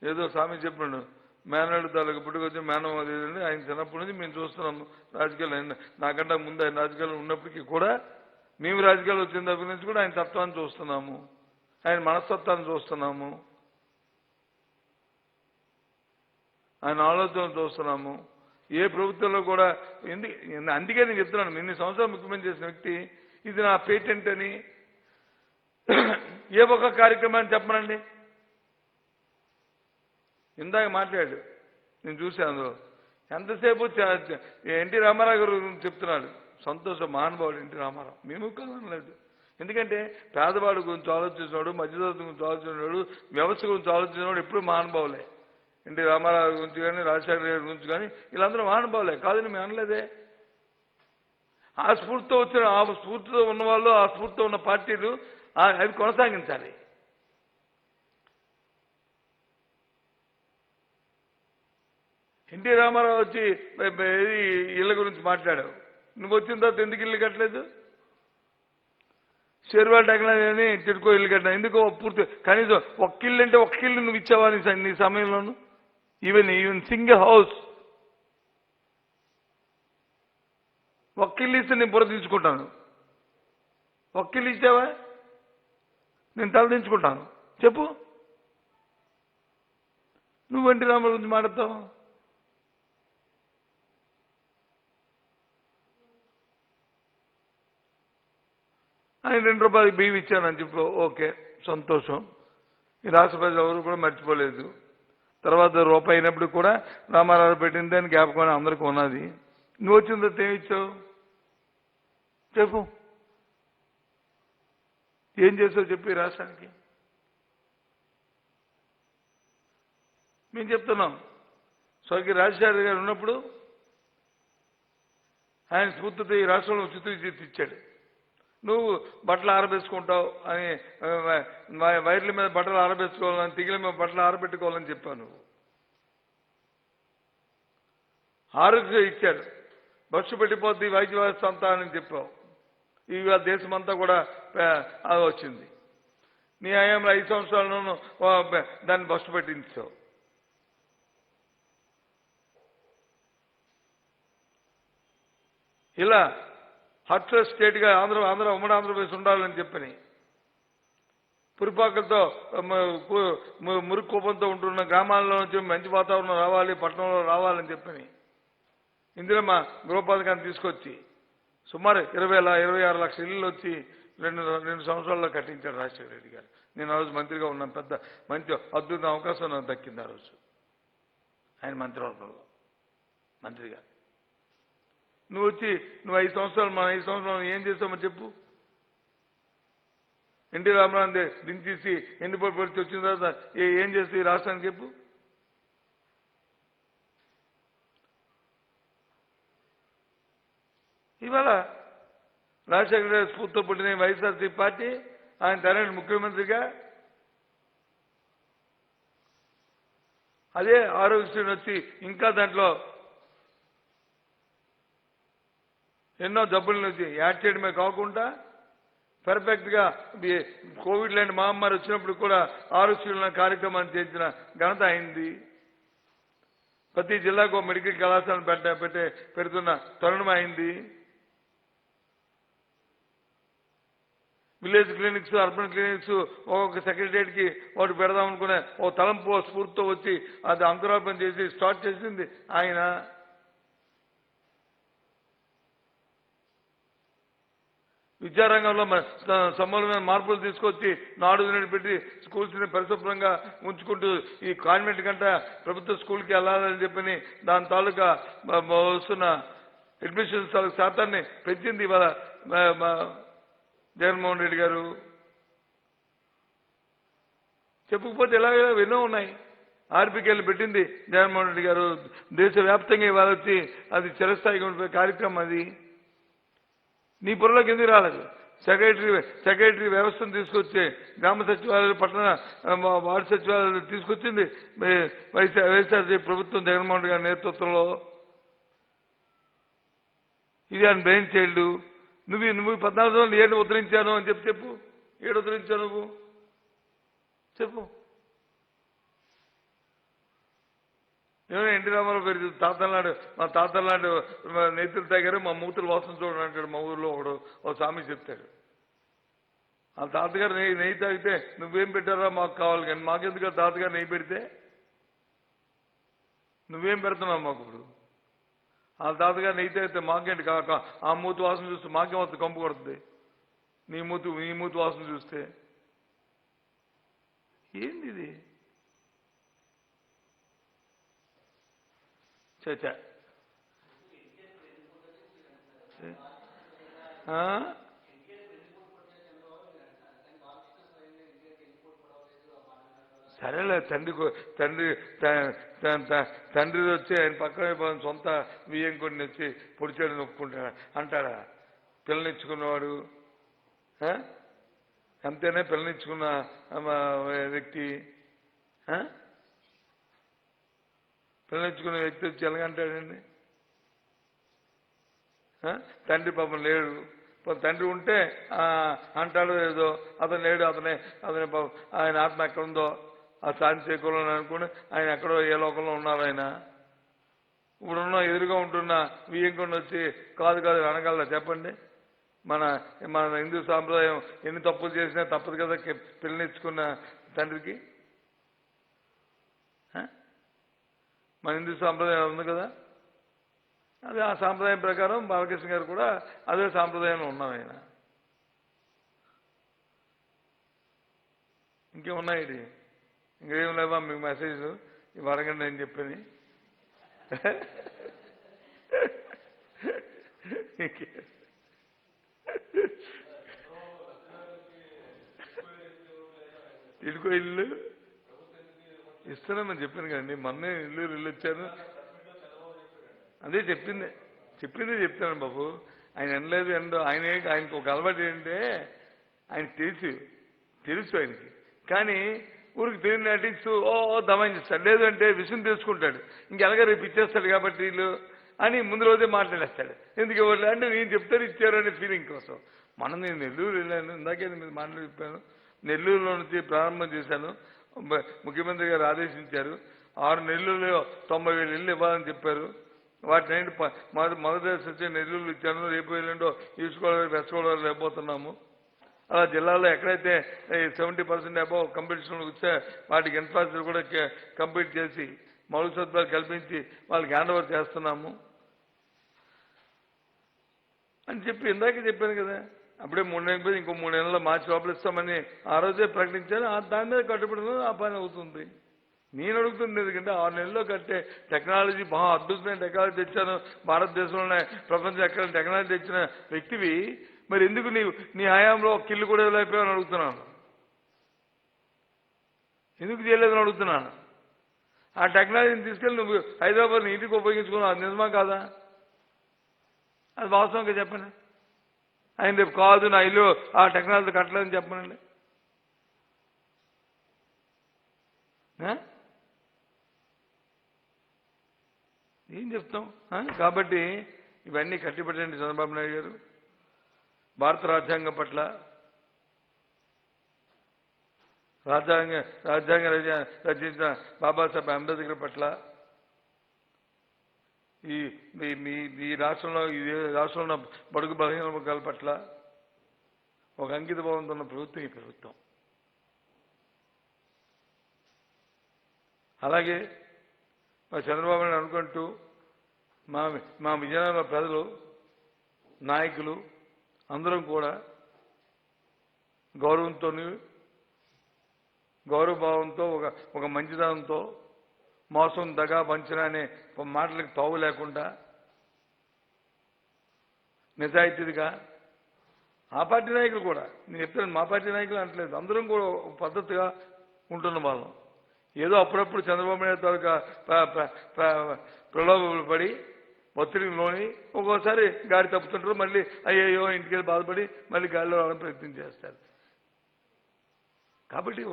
ఏదో స్వామి చెప్పినాడు, మేనల్డ్ తాలూకు పుట్టుకొచ్చి మేనమామ లేదండి. ఆయన చిన్నప్పటి నుంచి మేము చూస్తున్నాము రాజకీయాలు. నాకంటే ముందు ఆయన రాజకీయాలు ఉన్నప్పటికీ కూడా మేము రాజకీయాలు వచ్చిన దగ్గర నుంచి కూడా ఆయన తత్వాన్ని చూస్తున్నాము, ఆయన మనస్తత్వాన్ని చూస్తున్నాము, ఆయన ఆలోచనలు చూస్తున్నాము. ఏ ప్రభుత్వంలో కూడా అందుకే నేను చెప్తున్నాను, ఇన్ని సంవత్సరాలు ముఖ్యమంత్రి చేసిన వ్యక్తి ఇది నా పేటెంట్ అని ఏ ఒక్క కార్యక్రమాన్ని చెప్పనండి. ఇందాక మాట్లాడు, నేను చూశాను అందులో ఎంతసేపు ఎన్టీ రామారావు గారు చెప్తున్నాడు. సంతోషం, మహానుభావుడు ఎన్టీ రామారావు, మేము కాదనలేదు. ఎందుకంటే పేదవాడి గురించి ఆలోచించినాడు, మధ్యతరగతి గురించి ఆలోచించినాడు, వ్యవస్థ గురించి ఆలోచించినాడు, ఎప్పుడు మహానుభావులే. ఎన్టీ రామారావు గురించి కానీ, రాజశేఖర గారి గురించి కానీ వీళ్ళందరూ మహానుభావులే, కాదని మేము అనలేదే. ఆ స్ఫూర్తితో వచ్చిన, ఆ స్ఫూర్తితో ఉన్నవాళ్ళు, ఆ స్ఫూర్తితో ఉన్న పార్టీలు అవి కొనసాగించాలి. ఎన్టీ రామారావు వచ్చి ఇళ్ళ గురించి మాట్లాడావు, నువ్వు వచ్చిన తర్వాత ఎందుకు ఇల్లు కట్టలేదు? షేర్వాల్ టెక్నాలజీ తిరుకో ఇల్లు కట్టినా, ఎందుకో పూర్తి కనీసం ఒక్కిల్లు అంటే ఒక్కిల్లు నువ్వు ఇచ్చావా నీ సమయంలోను? ఈవెన్ సింగిల్ హౌస్ ఒక్కిల్లు ఇస్తే నేను బురదించుకుంటాను. ఒక్కిల్లు ఇచ్చావా? నేను తలదించుకుంటాను. చెప్పు, నువ్వు ఎన్టీ రామారావు గురించి మాట్లాడతావు. ఆయన 2 రూపాయలు బియ్యం ఇచ్చానని చెప్పు, ఓకే సంతోషం. ఈ రాష్ట్ర ప్రజలు ఎవరు కూడా మర్చిపోలేదు. తర్వాత రూపాయి అయినప్పుడు కూడా రామారావు పెట్టింది అని జ్ఞాపకం అందరికీ ఉన్నది. నువ్వు వచ్చిన తర్వాత ఏమి ఇచ్చావు చెప్పు, ఏం చేసావు చెప్పి రాష్ట్రానికి. మేము చెప్తున్నాం, స్వర్గీయ రాజశేఖర గారు ఉన్నప్పుడు ఆయన స్ఫూర్తితో ఈ రాష్ట్రంలో చిత్తూరు ఇచ్చాడు. నువ్వు బట్టలు ఆరబెట్టుకుంటావు అని, వైర్ల మీద బట్టలు ఆరబెట్టుకోవాలని, తిగిల మీద బట్టలు ఆరబెట్టుకోవాలని చెప్పావు. నువ్వు ఆరోగ్యం ఇచ్చాడు, బస్సు పెట్టిపోద్ది వైద్య వ్యవస్థ అంతా అని చెప్పావు. ఇవాళ దేశమంతా కూడా అది వచ్చింది. నీ హయాంలో 5 సంవత్సరాలను దాన్ని బస్సు పెట్టించావు. ఇలా హట్లెస్ స్టేట్గా ఆంధ్ర ఉమ్మడి ఆంధ్రప్రదేశ్ ఉండాలని చెప్పని పురిపాకలతో మురికి కోపంతో ఉంటున్న గ్రామాల్లో నుంచి మంచి వాతావరణం రావాలి, పట్టణంలో రావాలని చెప్పని ఇందులో మా గృహ పథకాన్ని తీసుకొచ్చి సుమారు 26 లక్షల ఇళ్ళు వచ్చి 2 సంవత్సరాల్లో కట్టించాడు రాజశేఖర రెడ్డి గారు. నేను ఆ రోజు మంత్రిగా ఉన్నాను. పెద్ద మంచి అద్భుత అవకాశం నాకు దక్కింది ఆ రోజు ఆయన మంత్రివర్గంలో మంత్రిగా. నువ్వు వచ్చి నువ్వు 5 సంవత్సరాలు మన 5 సంవత్సరాలు ఏం చేస్తామని చెప్పు. ఎన్టీ రామారావు దించేసి ఎండిపోయి పరిస్థితి వచ్చిన తర్వాత ఏం చేస్తే ఈ రాష్ట్రానికి చెప్పు. ఇవాళ రాజశేఖర రెడ్డి స్ఫూర్తితో పుట్టిన వైఎస్ఆర్సీ పార్టీ ఆయన తనని ముఖ్యమంత్రిగా అదే ఆరోగ్యశ్రీ వచ్చి ఇంకా దాంట్లో ఎన్నో జబ్బులను వచ్చి యాడ్ చేయడమే కాకుండా పర్ఫెక్ట్గా కోవిడ్ లాంటి మహమ్మారి వచ్చినప్పుడు కూడా ఆరోగ్య కార్యక్రమాన్ని చేసిన ఘనత అయింది. ప్రతి జిల్లాకు మెడికల్ కళాశాలను పెడుతున్న తరుణం అయింది. విలేజ్ క్లినిక్స్, అర్బన్ క్లినిక్స్ ఒక్కొక్క సెక్రటరియట్కి ఒకటి పెడదామనుకునే ఓ తలంపు స్ఫూర్తితో వచ్చి అది అంకురార్పణ చేసి స్టార్ట్ చేసింది ఆయన. విద్యారంగంలో సమూలమైన మార్పులు తీసుకొచ్చి నాడు నేడు పెట్టి స్కూల్స్ని పరిశుభ్రంగా ఉంచుకుంటూ ఈ కాన్వెంట్ కంట ప్రభుత్వ స్కూల్కి వెళ్ళాలని చెప్పని దాని తాలూకా వస్తున్న అడ్మిషన్ శాతాన్ని పెంచింది ఇవాళ జగన్మోహన్ రెడ్డి గారు. చెప్పకపోతే ఇలాగే ఎన్నో ఉన్నాయి. ఆర్బికేలు పెట్టింది జగన్మోహన్ రెడ్డి గారు. దేశవ్యాప్తంగా ఇవాళ వచ్చి అది చిరస్థాయిగా ఉండిపోయే కార్యక్రమం అది. నీ బుర్రలోకి ఎందుకు రాలేదు? సెక్రటరీ వ్యవస్థను తీసుకొచ్చి గ్రామ సచివాలయాలు పట్టణ వార్డు సచివాలయాలు తీసుకొచ్చింది వైఎస్ఆర్సీ ప్రభుత్వం జగన్మోహన్ రెడ్డి గారి నేతృత్వంలో. ఇది ఆయన బ్రెయిన్ చైల్డ్. నువ్వు 14 సంవత్సరాలు ఏడు ఉద్ధరించాను అని చెప్పు. ఏడు ఉద్ధరించావు నువ్వు చెప్పు. ఏమైనా ఎన్టీ రామారావు పేరు తాతలనాడు మా తాతలనాడు నేతలు తాగారు మా మూతులు వాసన చూడండి అంటాడు. మా ఊర్లో ఒక స్వామి చెప్తాడు. ఆ తాతగారు నెయ్యి తాగితే నువ్వేం పెట్టారా మాకు కావాలి, కానీ మాకెందుకు తాతగారు నెయ్యి పెడితే నువ్వేం పెడుతున్నావు మాకు? ఇప్పుడు ఆ తాతగారు నెయ్యి తాగితే మాకేంటి ఆ మూతు వాసన చూస్తే మాకేం వస్తుంది, కంపు కొడుతుంది. నీ మూతు వాసన చూస్తే ఏంది ఇది? చచ్చా సరేలే. తండ్రి వచ్చి ఆయన పక్కన సొంత బియ్యం కొన్ని వచ్చి పొడిచాడు నొప్పుకుంటాడు అంటాడా? పిల్లనిచ్చుకున్నవాడు అంతేనే. పిల్లనిచ్చుకున్న వ్యక్తి పిల్లనిచ్చుకున్న వ్యక్తి వచ్చి ఎలాగంటాడండి? తండ్రి పాపం లేడు. తండ్రి ఉంటే అంటాడు ఏదో, అతను లేడు, అతనే పాపం ఆయన ఆత్మ ఎక్కడుందో ఆ శాంతి చేకూరని అనుకుని ఆయన ఎక్కడో ఏ లోకంలో ఉన్నారు ఆయన. ఇప్పుడున్న ఎదురుగా ఉంటున్న బియ్యంకొని వచ్చి కాదు అనగలరా చెప్పండి? మన హిందూ సాంప్రదాయం ఎన్ని తప్పులు చేసినా తప్పదు కదా పిల్లనిచ్చుకున్న తండ్రికి. మన హిందూ సాంప్రదాయం ఉంది కదా, అదే ఆ సాంప్రదాయం ప్రకారం బాలకృష్ణ గారు కూడా అదే సాంప్రదాయంలో ఉన్నాం. ఆయన ఇంకేమున్నాయి? ఇంకేం లేవా మీకు మెసేజ్ ఇవి అడగండి నేను చెప్పని. ఇడుకో ఇల్లు ఇస్తున్నామని చెప్పాను కదండి. మొన్నే ఇల్లు ఇచ్చాను. అదే చెప్పిందే చెప్తాను బాబు. ఆయన అనలేదు ఆయనకు ఒక అలవాటు ఏంటంటే ఆయన తెలుసు ఆయనకి, కానీ ఊరికి తెలియని నటిస్తూ దమాయిస్తాడు. లేదు అంటే విషయం తెలుసుకుంటాడు, ఇంకెలాగా రేపు ఇచ్చేస్తాడు కాబట్టి వీళ్ళు అని ముందు రోజే మాట్లాడేస్తాడు. ఎందుకు ఇవ్వట్లేదు అంటే నేను చెప్తారు ఇచ్చారు అనే ఫీలింగ్ కోసం. నేను నెల్లూరు వెళ్ళాను, ఇందాకే మీద మాటలు చెప్పాను. నెల్లూరులో నుంచి ప్రారంభం చేశాను. ముఖ్యమంత్రి గారు ఆదేశించారు. 6 నెలల్లో 90,000 ఇళ్ళు ఇవ్వాలని చెప్పారు. వాటిని మొదటి వచ్చి నెల్లూరు ఇచ్చాను. రేపు వెళ్ళండో ఈస్ట్ గోదావరి వెస్ట్ గోదావరి లేకపోతున్నాము. అలా జిల్లాలో ఎక్కడైతే 70% అబౌవ్ కంపిటీషన్లకు వచ్చే వాటికి ఇన్ఫ్రాస్ట్రక్చర్ కూడా కంప్లీట్ చేసి మౌలిక సదుపాయాలు కల్పించి వాళ్ళకి హ్యాండ్ ఓవర్ చేస్తున్నాము అని చెప్పి ఇందాకే చెప్పాను కదా. అప్పుడే 3 నెలలు ఇంకో 3 నెలల్లో మార్చి లోపల ఇస్తామని ఆ రోజే ప్రకటించాను. దాని మీద కట్టుబడి ఆ పని అవుతుంది. నేను అడుగుతుంది ఎందుకంటే 6 నెలల్లో కట్టే టెక్నాలజీ మహా అద్భుతమైన టెక్నాలజీ తెచ్చాను. భారతదేశంలోనే ప్రపంచం ఎక్కడ టెక్నాలజీ తెచ్చిన వ్యక్తివి మరి ఎందుకు నీ హయాంలో కిల్లు కూడా వెళ్ళిపోయావని అడుగుతున్నాను. ఎందుకు చేయలేదని అడుగుతున్నాను. ఆ టెక్నాలజీని తీసుకెళ్ళి నువ్వు హైదరాబాద్ ఇంటికి ఉపయోగించుకున్నావు. అది నిజమా కాదా? అది వాస్తవంగా చెప్పండి. ఆయన రేపు కాదు నా ఇల్లు ఆ టెక్నాలజీ కట్టలేదని చెప్పనండి. ఏం చెప్తాం? కాబట్టి ఇవన్నీ కట్టిపెట్టండి చంద్రబాబు నాయుడు గారు. భారత రాజ్యాంగం పట్ల రాజ్యాంగ రచించిన బాబాసాహెబ్ అంబేద్కర్ పట్ల ఈ రాష్ట్రంలో బడుగు బలహీన వర్గాల పట్ల ఒక అంకిత భావంతో ఉన్న ప్రభుత్వం ఈ ప్రభుత్వం. అలాగే మా చంద్రబాబు నాయుడు అనుకుంటూ మా విజయనగరం ప్రజలు నాయకులు అందరం కూడా గౌరవంతో గౌరవభావంతో ఒక మంచితనంతో మోసం దగా వంచన అనే మాటలకు తావు లేకుండా నిజాయితీగా ఆ పార్టీ నాయకులు కూడా నేను చెప్తాను, మా పార్టీ నాయకులు అంటలేదు, అందరం కూడా పద్ధతిగా ఉంటున్న వాళ్ళం. ఏదో అప్పుడప్పుడు చంద్రబాబు నాయుడు తాలూకా ప్రలోభాలు పడి ఒత్తిడిలోని ఒక్కోసారి గాడి తప్పుతుంటారు, మళ్ళీ అయ్యయ్యో ఇంటికి వెళ్ళి బాధపడి మళ్ళీ గాలిలో రావడం ప్రయత్నం చేస్తారు. కాబట్టి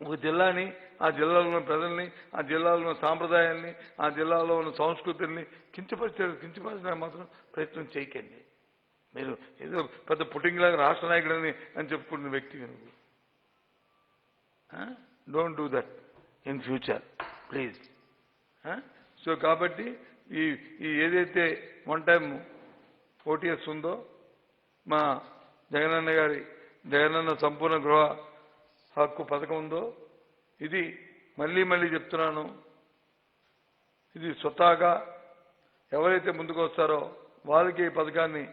ఒక జిల్లాని, ఆ జిల్లాలో ఉన్న ప్రజల్ని, ఆ జిల్లాలో ఉన్న సాంప్రదాయాల్ని, ఆ జిల్లాలో ఉన్న సంస్కృతిని కించపరిచిన మాత్రం ప్రయత్నం చేయకండి. మీరు ఏదో పెద్ద పుట్టింగ్లాగా రాష్ట్ర నాయకుడని అని చెప్పుకుంటున్న వ్యక్తి నువ్వు. Don't do that in future please. So కాబట్టి ఈ ఏదైతే వన్ టైం ఓటీఎస్ ఉందో, మా జగనన్న సంపూర్ణ గృహ హక్కు పథకం ఉందో, ఇది మళ్ళీ చెప్తున్నాను, ఇది స్వతహాగా ఎవరైతే ముందుకు వస్తారో వాళ్ళకి ఈ పథకాన్ని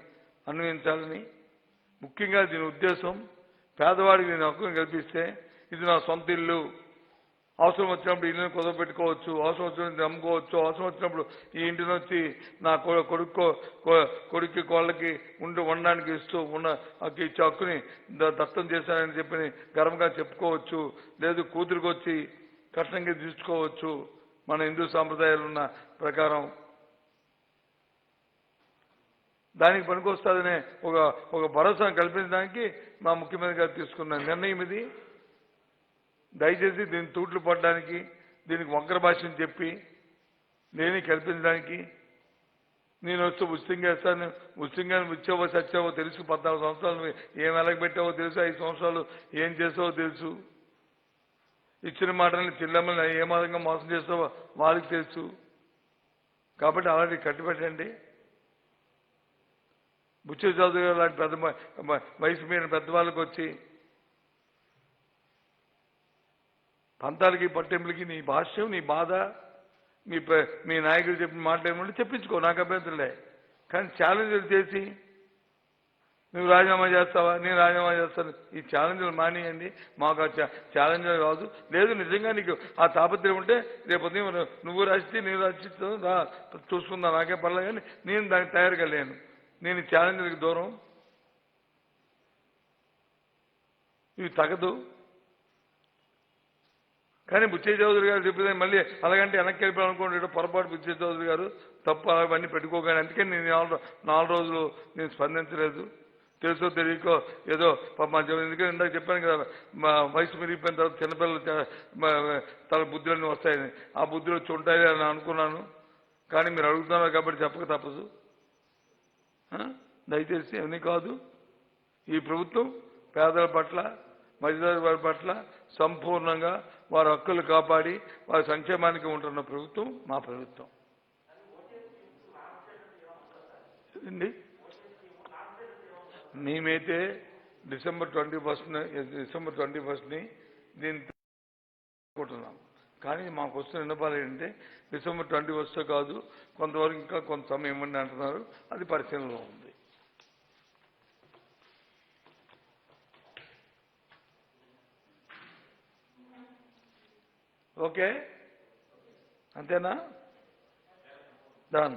అన్వయించాలని. ముఖ్యంగా దీని ఉద్దేశం పేదవాడికి నేను హక్కును కల్పిస్తే ఇది నా సొంత ఇల్లు, అవసరం వచ్చినప్పుడు ఇల్లుని కుదవపెట్టుకోవచ్చు, అవసరం వచ్చినప్పుడు అమ్ముకోవచ్చు, అవసరం వచ్చినప్పుడు ఈ ఇంటిని వచ్చి నా కొడుక్కి కోళ్ళకి ఉండడానికి ఇస్తూ ఇచ్చే హక్కుని దత్తం చేశానని చెప్పి గర్వంగా చెప్పుకోవచ్చు. లేదు కూతురికి వచ్చి కట్నంగా తీసుకోవచ్చు మన హిందూ సాంప్రదాయాలు ఉన్న ప్రకారం. దానికి పనికొస్తుందనే ఒక భరోసా కల్పించడానికి మా ముఖ్యమంత్రి గారు తీసుకున్న నిర్ణయం ఇది. దయచేసి దీన్ని తూట్లు పడడానికి, దీనికి వంకర భాషను చెప్పి లేని కల్పించడానికి నేను వస్తూ ఉచితంగా ఇస్తాను, ఉచితంగా ఇచ్చావో సచ్చావో తెలుసు, 14 సంవత్సరాలు ఏం వెలగబెట్టావో తెలుసు, 5 సంవత్సరాలు ఏం చేసావో తెలుసు, ఇచ్చిన మాటల్ని చిల్లమ్మల్ని ఏ మాదిరిగా మోసం చేస్తావో వాళ్ళకి తెలుసు. కాబట్టి అలాంటి కట్టుబెట్టండి. బుచ్చ చౌదరి గారు లాంటి పెద్ద వయసు మీద పెద్దవాళ్ళకి వచ్చి పంతాలకి పట్టింపులకి నీ భాష్యం, నీ బాధ, మీ నాయకులు చెప్పిన మాటలు ఏమంటే చెప్పించుకో, నాకు అభ్యంతరులే. కానీ ఛాలెంజ్లు చేసి నువ్వు రాజీనామా చేస్తావా, నేను రాజీనామా చేస్తాను, ఈ ఛాలెంజ్లు మానేయండి. మాకు ఆ ఛాలెంజ్లు కాదు. లేదు నిజంగా నీకు ఆ తాపత్రయం ఉంటే రేపు నువ్వు రాసిస్తే నేను రాసిస్తాను, చూసుకుందా, నాకే పర్లేదు. కానీ నేను దానికి తయారుగా లేను. నేను ఈ ఛాలెంజ్లకు దూరం. ఇవి తగదు. కానీ బుచ్చయ్య చౌదరి గారు చెప్పేది మళ్ళీ అలాగంటే వెనక్కి వెళ్ళిపోవాలనుకోండి, పొరపాటు బుచ్చయ్య చౌదరి గారు తప్పు అవన్నీ పెట్టుకోగానే. అందుకని నేను 4 రోజులు నేను స్పందించలేదు. తెలుసో తెలియకో ఏదో ఎందుకంటే ఇందాక చెప్పాను కదా, మా వయసు మిరిగిపోయిన తర్వాత చిన్నపిల్లలు తన బుద్ధులన్నీ వస్తాయని. ఆ బుద్ధులు వచ్చి ఉంటాయి అని అనుకున్నాను. కానీ మీరు అడుగుతున్నారు కాబట్టి చెప్పక తప్పదు. దయచేసి అవన్నీ కాదు. ఈ ప్రభుత్వం పేదల పట్ల, మధ్యతరగతి వారి పట్ల సంపూర్ణంగా వారి హక్కులు కాపాడి వారి సంక్షేమానికి ఉంటున్న ప్రభుత్వం మా ప్రభుత్వం. మేమైతే డిసెంబర్ 21ని దీన్ని అనుకుంటున్నాం. కానీ మాకు వస్తున్న విన్నపాలు ఏంటంటే డిసెంబర్ 21 కాదు, కొంతవరకు ఇంకా కొంత సమయం ఇవ్వండి అంటున్నారు. అది పరిశీలనలో ఉంది. ఓకే, అంతేనా? డన్.